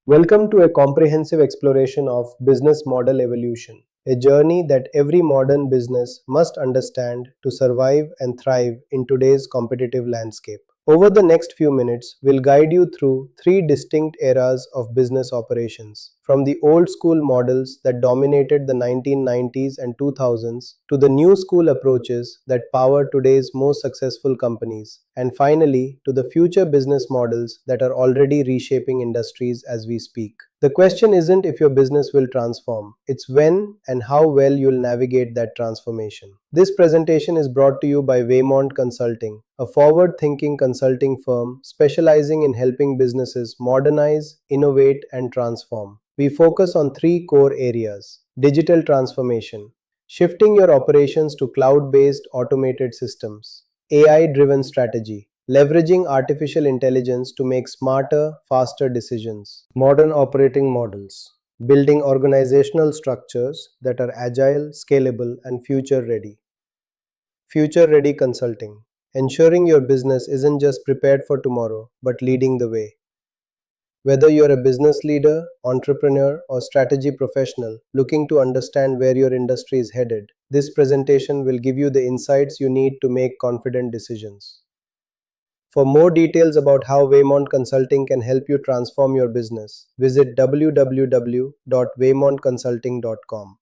Welcome to a comprehensive exploration of business model evolution, a journey that every modern business must understand to survive and thrive in today's competitive landscape. Over the next few minutes, we'll guide you through three distinct eras of business operations, from the old school models that dominated the 1990s and 2000s to the new school approaches that power today's most successful companies, and finally to the future business models that are already reshaping industries as we speak. The question isn't if your business will transform, it's when and how well you'll navigate that transformation. This presentation is brought to you by Waymont Consulting, a forward thinking consulting firm specializing in helping businesses modernize, innovate, and transform. We focus on three core areas: digital transformation, shifting your operations to cloud based automated systems; AI driven strategy, leveraging artificial intelligence to make smarter, faster decisions; modern operating models, building organizational structures that are agile, scalable, and future ready. Future ready consulting, ensuring your business isn't just prepared for tomorrow, but leading the way. Whether you're a business leader, entrepreneur, or strategy professional looking to understand where your industry is headed, this presentation will give you the insights you need to make confident decisions. For more details about how Waymont Consulting can help you transform your business, visit www.waymontconsulting.com.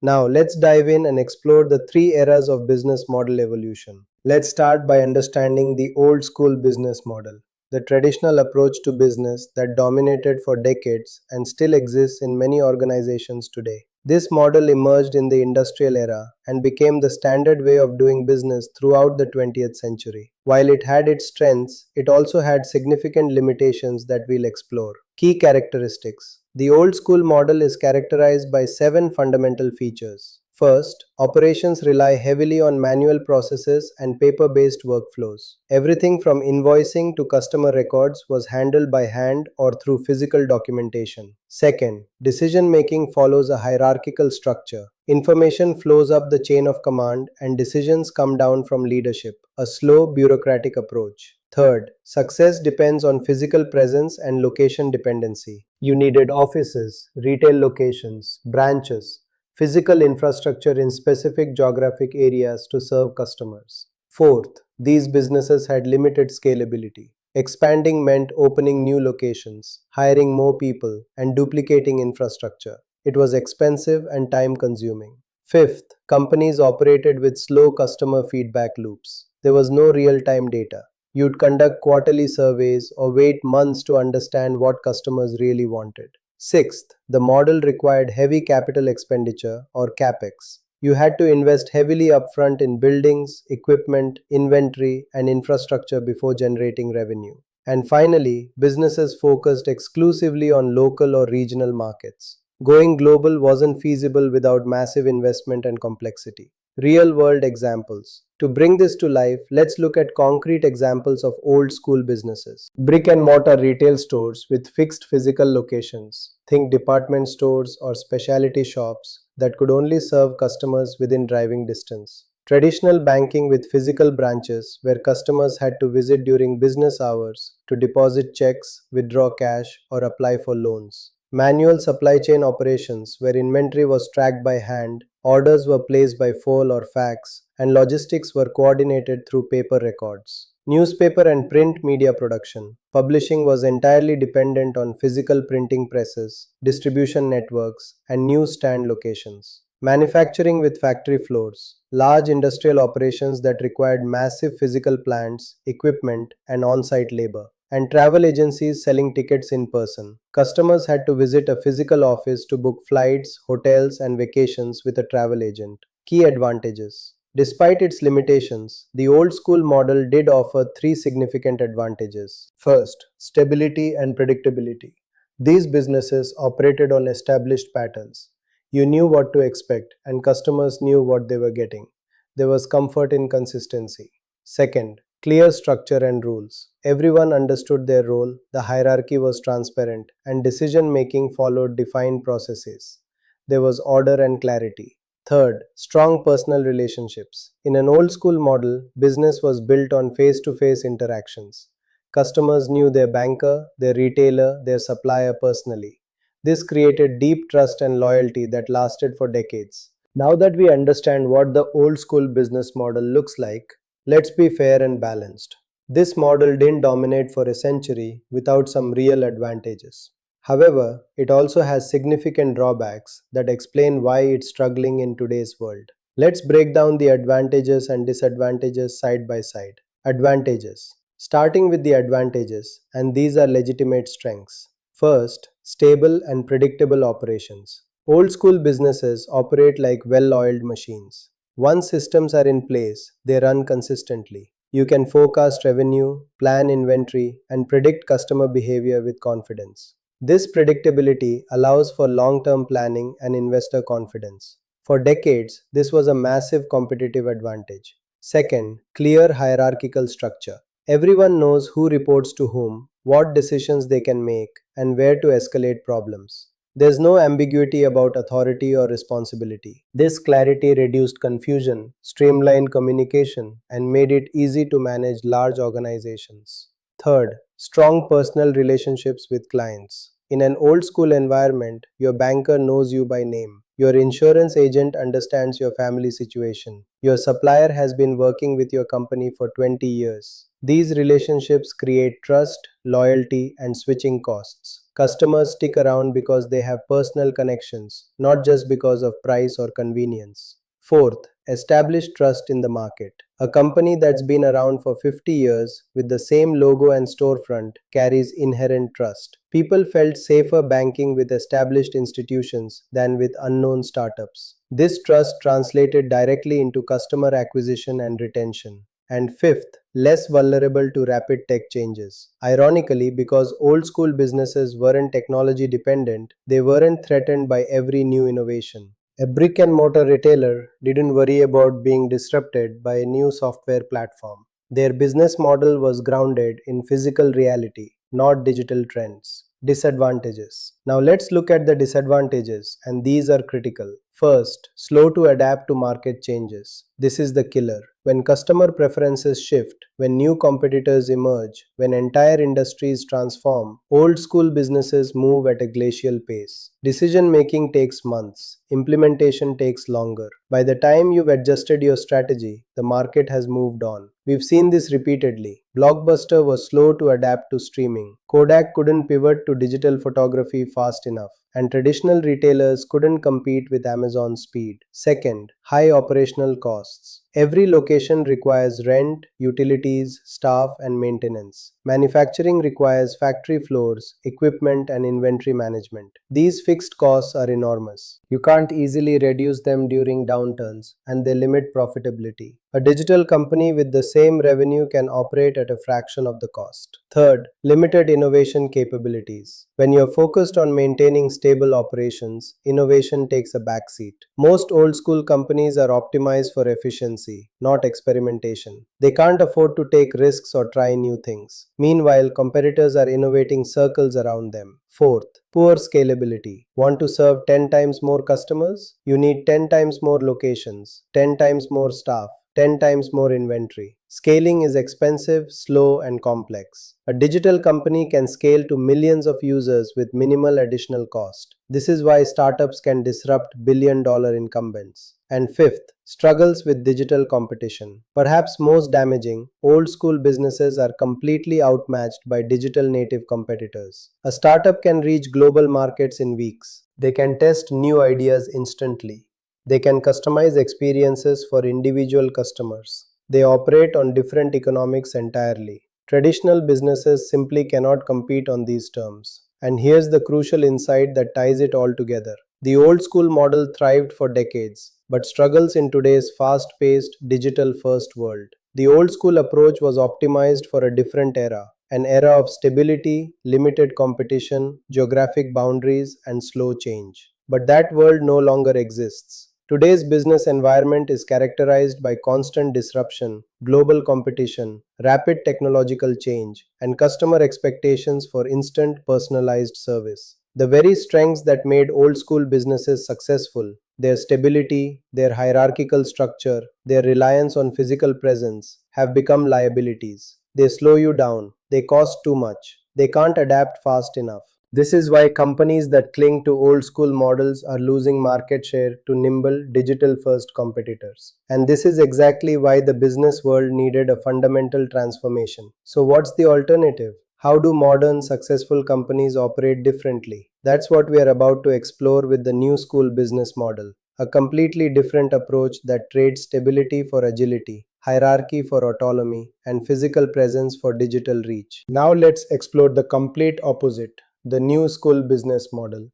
Now, let's dive in and explore the three eras of business model evolution. Let's start by understanding the old school business model, the traditional approach to business that dominated for decades and still exists in many organizations today. This model emerged in the industrial era and became the standard way of doing business throughout the 20th century. While it had its strengths, it also had significant limitations that we'll explore. Key characteristics: the old school model is characterized by seven fundamental features. First, operations rely heavily on manual processes and paper based workflows. Everything from invoicing to customer records was handled by hand or through physical documentation. Second, decision making follows a hierarchical structure. Information flows up the chain of command and decisions come down from leadership, a slow bureaucratic approach. Third, success depends on physical presence and location dependency. You needed offices, retail locations, branches, physical infrastructure in specific geographic areas to serve customers. Fourth, these businesses had limited scalability. Expanding meant opening new locations, hiring more people, and duplicating infrastructure. It was expensive and time consuming. Fifth, companies operated with slow customer feedback loops. There was no real time data. You'd conduct quarterly surveys or wait months to understand what customers really wanted. Sixth, the model required heavy capital expenditure or capex. You had to invest heavily upfront in buildings, equipment, inventory, and infrastructure before generating revenue. And finally, businesses focused exclusively on local or regional markets. Going global wasn't feasible without massive investment and complexity. Real world examples. To bring this to life, let's look at concrete examples of old school businesses. Brick and mortar retail stores with fixed physical locations. Think department stores or specialty shops that could only serve customers within driving distance. Traditional banking with physical branches where customers had to visit during business hours to deposit checks, withdraw cash, or apply for loans. Manual supply chain operations where inventory was tracked by hand, orders were placed by phone or fax, and logistics were coordinated through paper records. Newspaper and print media production. Publishing was entirely dependent on physical printing presses, distribution networks, and newsstand locations. Manufacturing with factory floors. Large industrial operations that required massive physical plants, equipment, and on site labor. And travel agencies selling tickets in person. Customers had to visit a physical office to book flights, hotels, and vacations with a travel agent. Key advantages. Despite its limitations, the old school model did offer three significant advantages. First, stability and predictability. These businesses operated on established patterns. You knew what to expect, and customers knew what they were getting. There was comfort in consistency. Second, clear structure and rules. Everyone understood their role, the hierarchy was transparent, and decision making followed defined processes. There was order and clarity. Third, strong personal relationships. In an old school model, business was built on face to face interactions. Customers knew their banker, their retailer, their supplier personally. This created deep trust and loyalty that lasted for decades. Now that we understand what the old school business model looks like, let's be fair and balanced. This model didn't dominate for a century without some real advantages. However, it also has significant drawbacks that explain why it's struggling in today's world. Let's break down the advantages and disadvantages side by side. Advantages. Starting with the advantages, and these are legitimate strengths. First, stable and predictable operations. Old school businesses operate like well oiled machines. Once systems are in place, they run consistently. You can forecast revenue, plan inventory, and predict customer behavior with confidence. This predictability allows for long term planning and investor confidence. For decades, this was a massive competitive advantage. Second, clear hierarchical structure. Everyone knows who reports to whom, what decisions they can make, and where to escalate problems. There's no ambiguity about authority or responsibility. This clarity reduced confusion, streamlined communication, and made it easy to manage large organizations. Third, strong personal relationships with clients. In an old school environment, your banker knows you by name. Your insurance agent understands your family situation. Your supplier has been working with your company for 20 years. These relationships create trust, loyalty, and switching costs. Customers stick around because they have personal connections, not just because of price or convenience. Fourth, establish trust in the market. A company that's been around for 50 years with the same logo and storefront carries inherent trust. People felt safer banking with established institutions than with unknown startups. This trust translated directly into customer acquisition and retention. And fifth, less vulnerable to rapid tech changes. Ironically, because old school businesses weren't technology dependent, they weren't threatened by every new innovation. A brick and mortar retailer didn't worry about being disrupted by a new software platform. Their business model was grounded in physical reality, not digital trends. Disadvantages. Now let's look at the disadvantages, and these are critical. First, slow to adapt to market changes. This is the killer. When customer preferences shift, when new competitors emerge, when entire industries transform, old school businesses move at a glacial pace. Decision making takes months, implementation takes longer. By the time you've adjusted your strategy, the market has moved on. We've seen this repeatedly. Blockbuster was slow to adapt to streaming. Kodak couldn't pivot to digital photography fast enough, and traditional retailers couldn't compete with Amazon's speed. Second, high operational costs. Every location requires rent, utilities, staff, and maintenance. Manufacturing requires factory floors, equipment, and inventory management. These fixed costs are enormous. You can't easily reduce them during downturns, and they limit profitability. A digital company with the same revenue can operate at a fraction of the cost. Third, limited innovation capabilities. When you're focused on maintaining stable operations, innovation takes a backseat. Most old school companies are optimized for efficiency, not experimentation. They can't afford to take risks or try new things. Meanwhile, competitors are innovating circles around them. Fourth, poor scalability. Want to serve 10 times more customers? You need 10 times more locations, 10 times more staff, 10 times more inventory. Scaling is expensive, slow, and complex. A digital company can scale to millions of users with minimal additional cost. This is why startups can disrupt billion-dollar incumbents. And fifth, struggles with digital competition. Perhaps most damaging, old school businesses are completely outmatched by digital native competitors. A startup can reach global markets in weeks. They can test new ideas instantly. They can customize experiences for individual customers. They operate on different economics entirely. Traditional businesses simply cannot compete on these terms. And here's the crucial insight that ties it all together. The old school model thrived for decades, but struggles in today's fast paced, digital first world. The old school approach was optimized for a different era, an era of stability, limited competition, geographic boundaries, and slow change. But that world no longer exists. Today's business environment is characterized by constant disruption, global competition, rapid technological change, and customer expectations for instant personalized service. The very strengths that made old school businesses successful, their stability, their hierarchical structure, their reliance on physical presence, have become liabilities. they slow you down, they cost too much, they can't adapt fast enough. This is why companies that cling to old school models are losing market share to nimble, digital first competitors. And this is exactly why the business world needed a fundamental transformation. So, what's the alternative? How do modern, successful companies operate differently? That's what we are about to explore with the new school business model, a completely different approach that trades stability for agility, hierarchy for autonomy, and physical presence for digital reach. Now, let's explore the complete opposite, the new school business model.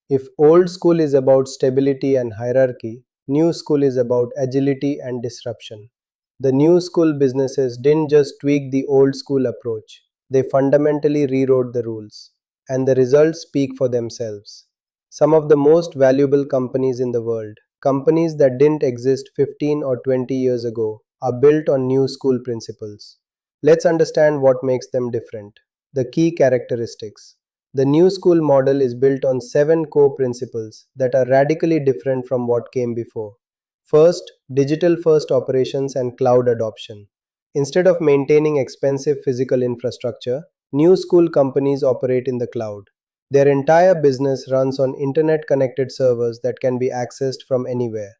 If old school is about stability and hierarchy, new school is about agility and disruption. The new school businesses didn't just tweak the old school approach, they fundamentally rewrote the rules. And the results speak for themselves. Some of the most valuable companies in the world, companies that didn't exist 15 or 20 years ago, are built on new school principles. Let's understand what makes them different. The key characteristics. The new school model is built on 7 core principles that are radically different from what came before. First, digital first operations and cloud adoption. Instead of maintaining expensive physical infrastructure, new school companies operate in the cloud. Their entire business runs on internet connected servers that can be accessed from anywhere.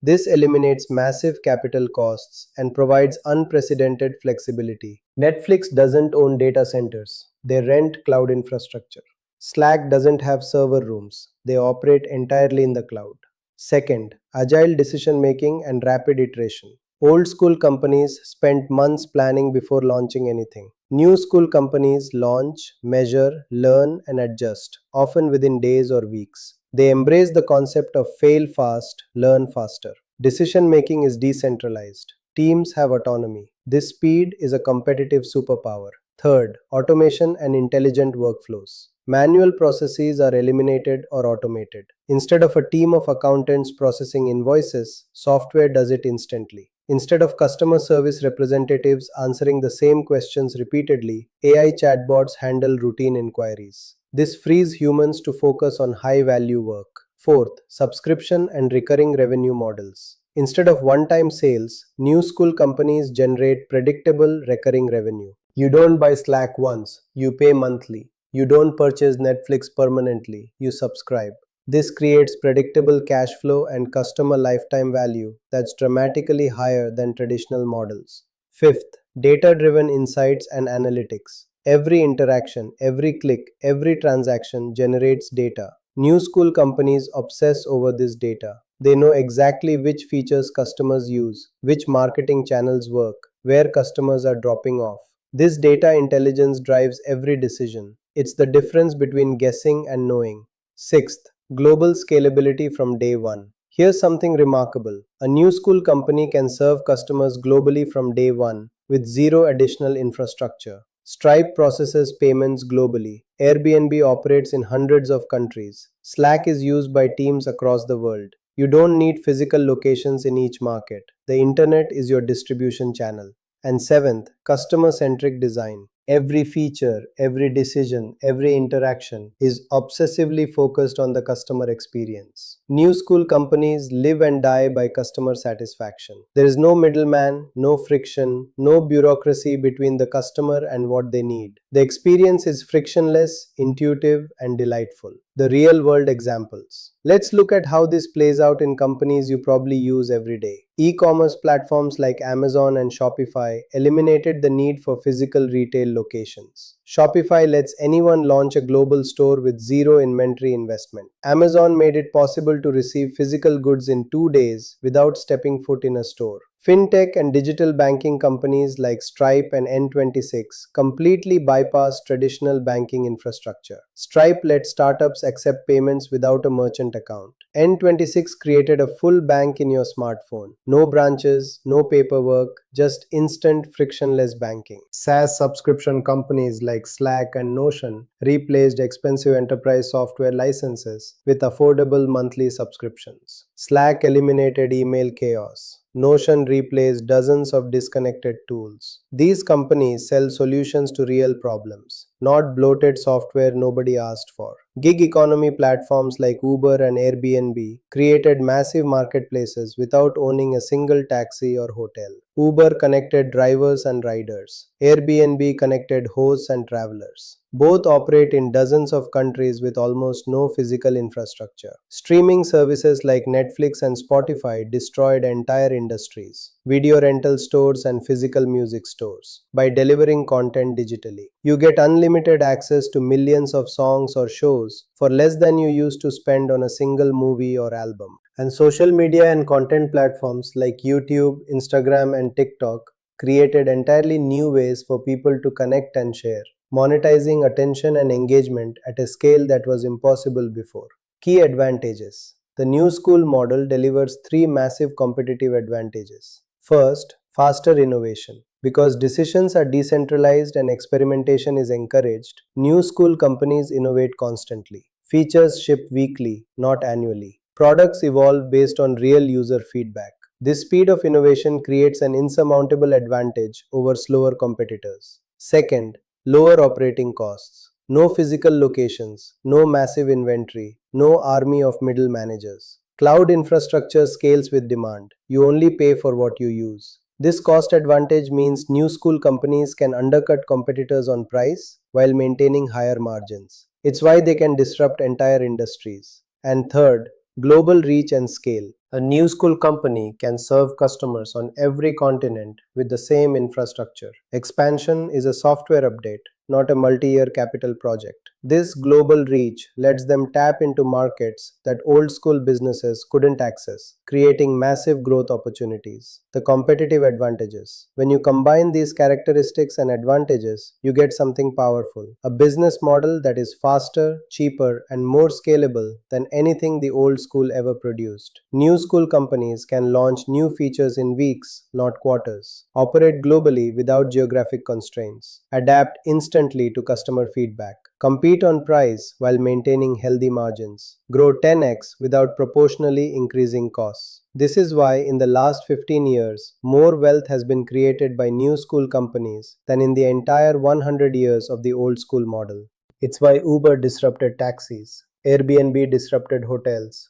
This eliminates massive capital costs and provides unprecedented flexibility. Netflix doesn't own data centers, they rent cloud infrastructure. Slack doesn't have server rooms, they operate entirely in the cloud. Second, agile decision making and rapid iteration. Old school companies spent months planning before launching anything. New school companies launch, measure, learn, and adjust, often within days or weeks. They embrace the concept of fail fast, learn faster. Decision making is decentralized. Teams have autonomy. This speed is a competitive superpower. Third, automation and intelligent workflows. Manual processes are eliminated or automated. Instead of a team of accountants processing invoices, software does it instantly. Instead of customer service representatives answering the same questions repeatedly, AI chatbots handle routine inquiries. This frees humans to focus on high value work. Fourth, subscription and recurring revenue models. Instead of one time sales, new school companies generate predictable recurring revenue. You don't buy Slack once, you pay monthly. You don't purchase Netflix permanently, you subscribe. This creates predictable cash flow and customer lifetime value that's dramatically higher than traditional models. Fifth, data driven insights and analytics. Every interaction, every click, every transaction generates data. New school companies obsess over this data. They know exactly which features customers use, which marketing channels work, where customers are dropping off. This data intelligence drives every decision. It's the difference between guessing and knowing. Sixth, global scalability from day one. Here's something remarkable. A new school company can serve customers globally from day one with zero additional infrastructure. Stripe processes payments globally. Airbnb operates in hundreds of countries. Slack is used by teams across the world. You don't need physical locations in each market. The internet is your distribution channel. And seventh, customer centric design. Every feature, every decision, every interaction is obsessively focused on the customer experience. New school companies live and die by customer satisfaction. There is no middleman, no friction, no bureaucracy between the customer and what they need. The experience is frictionless, intuitive, and delightful. The real world examples. Let's look at how this plays out in companies you probably use every day. E-commerce platforms like Amazon and Shopify eliminated the need for physical retail locations. Shopify lets anyone launch a global store with zero inventory investment. Amazon made it possible to receive physical goods in 2 days without stepping foot in a store. Fintech and digital banking companies like Stripe and N26 completely bypass traditional banking infrastructure. Stripe lets startups accept payments without a merchant account. N26 created a full bank in your smartphone. No branches, no paperwork, just instant frictionless banking. SaaS subscription companies like Slack and Notion replaced expensive enterprise software licenses with affordable monthly subscriptions. Slack eliminated email chaos. Notion replaced dozens of disconnected tools. These companies sell solutions to real problems, not bloated software nobody asked for. Gig economy platforms like Uber and Airbnb created massive marketplaces without owning a single taxi or hotel. Uber connected drivers and riders. Airbnb connected hosts and travelers. Both operate in dozens of countries with almost no physical infrastructure. Streaming services like Netflix and Spotify destroyed entire industries, video rental stores and physical music stores, by delivering content digitally. You get unlimited access to millions of songs or shows for less than you used to spend on a single movie or album. And social media and content platforms like YouTube, Instagram, and TikTok created entirely new ways for people to connect and share, monetizing attention and engagement at a scale that was impossible before. Key advantages. The new school model delivers three massive competitive advantages. First, faster innovation. Because decisions are decentralized and experimentation is encouraged, new school companies innovate constantly. Features ship weekly, not annually. Products evolve based on real user feedback. This speed of innovation creates an insurmountable advantage over slower competitors. Second, lower operating costs. No physical locations, no massive inventory, no army of middle managers. Cloud infrastructure scales with demand. You only pay for what you use. This cost advantage means new school companies can undercut competitors on price while maintaining higher margins. It's why they can disrupt entire industries. And third, global reach and scale. A new school company can serve customers on every continent with the same infrastructure. Expansion is a software update, not a multi-year capital project. This global reach lets them tap into markets that old school businesses couldn't access, creating massive growth opportunities. The competitive advantages. When you combine these characteristics and advantages, you get something powerful. A business model that is faster, cheaper, and more scalable than anything the old school ever produced. New school companies can launch new features in weeks, not quarters. Operate globally without geographic constraints. Adapt instantly to customer feedback. Compete on price while maintaining healthy margins. Grow 10x without proportionally increasing costs. This is why in the last 15 years, more wealth has been created by new school companies than in the entire 100 years of the old school model. It's why Uber disrupted taxis, Airbnb disrupted hotels,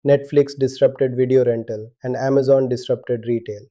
Netflix disrupted video rental, and Amazon disrupted retail.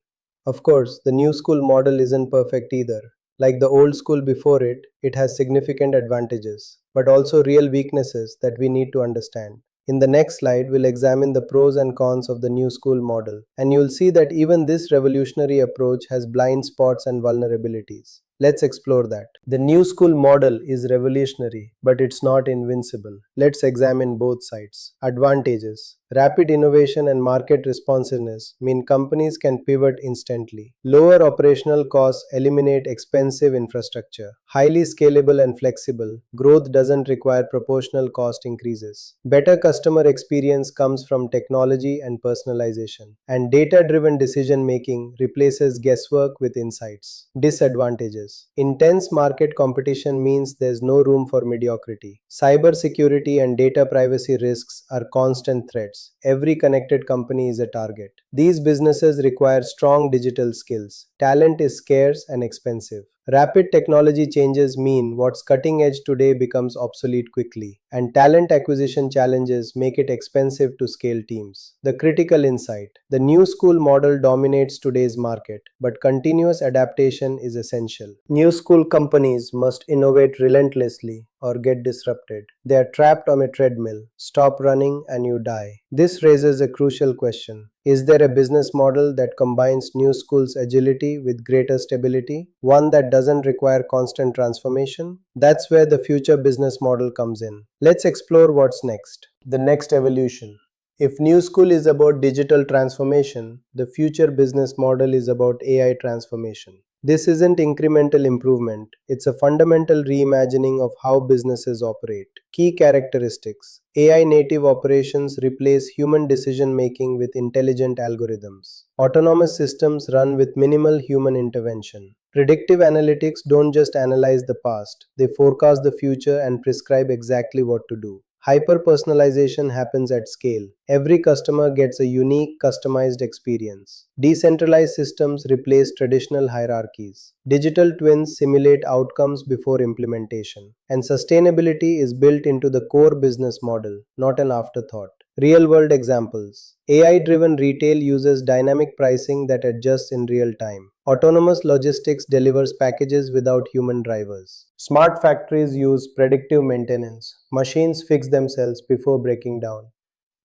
Of course, the new school model isn't perfect either. Like the old school before it, it has significant advantages, but also real weaknesses that we need to understand. In the next slide, we'll examine the pros and cons of the new school model, and you'll see that even this revolutionary approach has blind spots and vulnerabilities. Let's explore that. The new school model is revolutionary, but it's not invincible. Let's examine both sides. Advantages. Rapid innovation and market responsiveness mean companies can pivot instantly. Lower operational costs eliminate expensive infrastructure. Highly scalable and flexible. Growth doesn't require proportional cost increases. Better customer experience comes from technology and personalization. And data-driven decision making replaces guesswork with insights. Disadvantages. Intense market competition means there's no room for mediocrity. Cybersecurity and data privacy risks are constant threats. Every connected company is a target. These businesses require strong digital skills. Talent is scarce and expensive. Rapid technology changes mean what's cutting edge today becomes obsolete quickly, and talent acquisition challenges make it expensive to scale teams. The critical insight. The new school model dominates today's market, but continuous adaptation is essential. New school companies must innovate relentlessly or get disrupted. They are trapped on a treadmill. Stop running and you die. This raises a crucial question. Is there a business model that combines new school's agility with greater stability? One that doesn't require constant transformation? That's where the future business model comes in. Let's explore what's next. The next evolution. If new school is about digital transformation, the future business model is about AI transformation. This isn't incremental improvement, it's a fundamental reimagining of how businesses operate. Key characteristics. AI native operations replace human decision making with intelligent algorithms. Autonomous systems run with minimal human intervention. Predictive analytics don't just analyze the past, they forecast the future and prescribe exactly what to do. Hyper-personalization happens at scale. Every customer gets a unique, customized experience. Decentralized systems replace traditional hierarchies. Digital twins simulate outcomes before implementation. And sustainability is built into the core business model, not an afterthought. Real world examples: AI driven retail uses dynamic pricing that adjusts in real time. Autonomous logistics delivers packages without human drivers. Smart factories use predictive maintenance. Machines fix themselves before breaking down.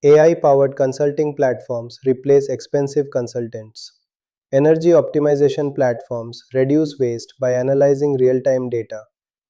AI powered consulting platforms replace expensive consultants. Energy optimization platforms reduce waste by analyzing real time data.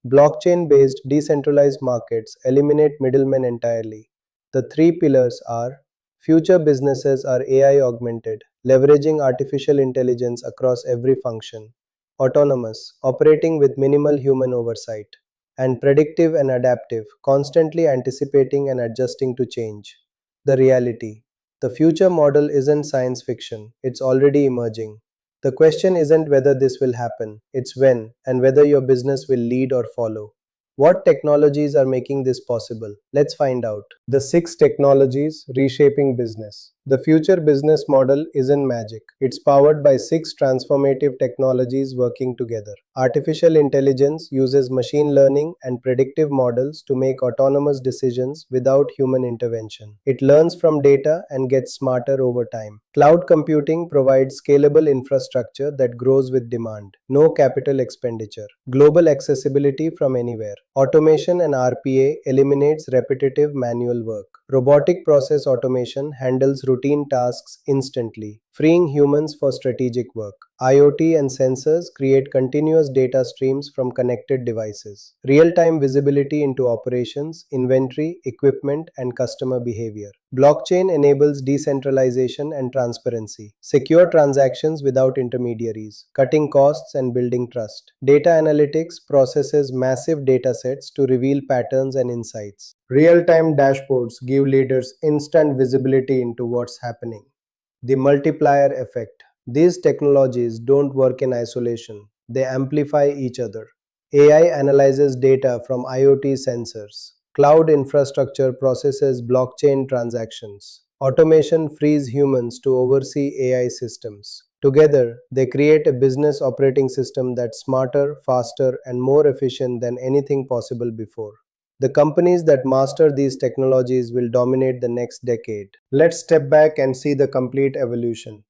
Blockchain based decentralized markets eliminate middlemen entirely. The three pillars are: future businesses are AI augmented, leveraging artificial intelligence across every function; autonomous, operating with minimal human oversight; and predictive and adaptive, constantly anticipating and adjusting to change. The reality: the future model isn't science fiction, it's already emerging. The question isn't whether this will happen, it's when, and whether your business will lead or follow. What technologies are making this possible? Let's find out. The six technologies reshaping business. The future business model isn't magic. It's powered by six transformative technologies working together. Artificial intelligence uses machine learning and predictive models to make autonomous decisions without human intervention. It learns from data and gets smarter over time. Cloud computing provides scalable infrastructure that grows with demand. No capital expenditure. Global accessibility from anywhere. Automation and RPA eliminates repetitive manual work. Robotic process automation handles routine tasks instantly, freeing humans for strategic work. IoT and sensors create continuous data streams from connected devices. Real-time visibility into operations, inventory, equipment, and customer behavior. Blockchain enables decentralization and transparency. Secure transactions without intermediaries, cutting costs and building trust. Data analytics processes massive datasets to reveal patterns and insights. Real-time dashboards give leaders instant visibility into what's happening. The multiplier effect. These technologies don't work in isolation, they amplify each other. AI analyzes data from IoT sensors. Cloud infrastructure processes blockchain transactions. Automation frees humans to oversee AI systems. Together, they create a business operating system that's smarter, faster, and more efficient than anything possible before. The companies that master these technologies will dominate the next decade. Let's step back and see the complete evolution.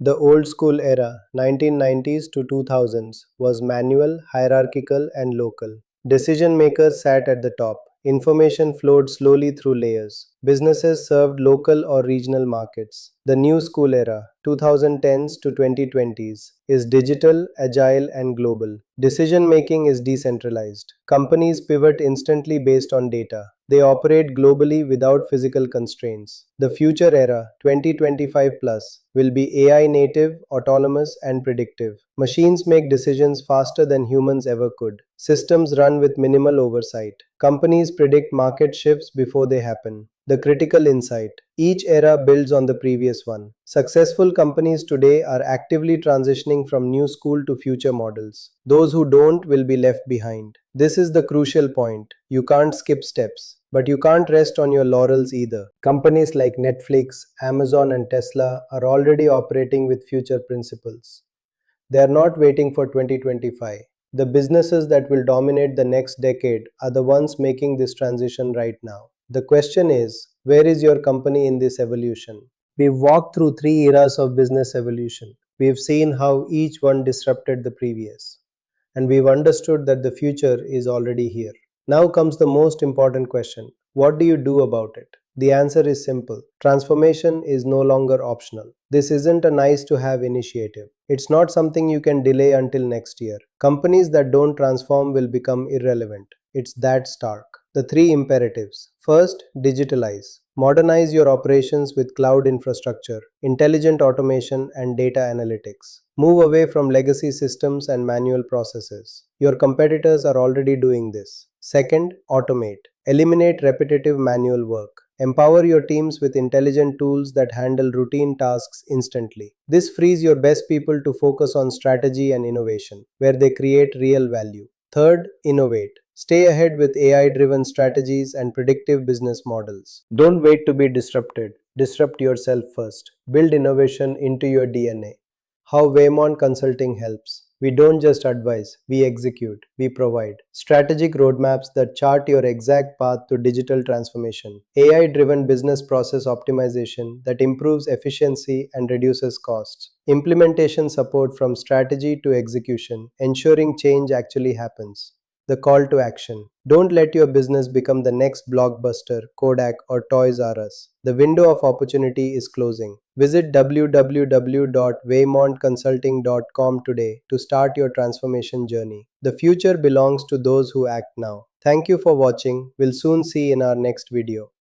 The old school era, 1990s to 2000s, was manual, hierarchical, and local. Decision makers sat at the top. Information flowed slowly through layers. Businesses served local or regional markets. The new school era, 2010s to 2020s, is digital, agile, and global. Decision making is decentralized. Companies pivot instantly based on data. They operate globally without physical constraints. The future era, 2025 plus, will be AI native, autonomous, and predictive. Machines make decisions faster than humans ever could. Systems run with minimal oversight. Companies predict market shifts before they happen. The critical insight: each era builds on the previous one. Successful companies today are actively transitioning from new school to future models. Those who don't will be left behind. This is the crucial point. You can't skip steps, but you can't rest on your laurels either. Companies like Netflix, Amazon, and Tesla are already operating with future principles. They are not waiting for 2025. The businesses that will dominate the next decade are the ones making this transition right now. The question is, where is your company in this evolution? We've walked through three eras of business evolution. We've seen how each one disrupted the previous. And we've understood that the future is already here. Now comes the most important question: what do you do about it? The answer is simple. Transformation is no longer optional. This isn't a nice to have initiative. It's not something you can delay until next year. Companies that don't transform will become irrelevant. It's that stark. The three imperatives. First, digitalize. Modernize your operations with cloud infrastructure, intelligent automation, and data analytics. Move away from legacy systems and manual processes. Your competitors are already doing this. Second, automate. Eliminate repetitive manual work. Empower your teams with intelligent tools that handle routine tasks instantly. This frees your best people to focus on strategy and innovation, where they create real value. Third, innovate. Stay ahead with AI driven strategies and predictive business models. Don't wait to be disrupted. Disrupt yourself first. Build innovation into your DNA. How Waymont Consulting helps. We don't just advise, we execute, we provide strategic roadmaps that chart your exact path to digital transformation, AI driven business process optimization that improves efficiency and reduces costs, implementation support from strategy to execution, ensuring change actually happens. The call to action. Don't let your business become the next Blockbuster, Kodak, or Toys R Us. The window of opportunity is closing. Visit www.waymontconsulting.com today to start your transformation journey. The future belongs to those who act now. Thank you for watching. We'll soon see in our next video.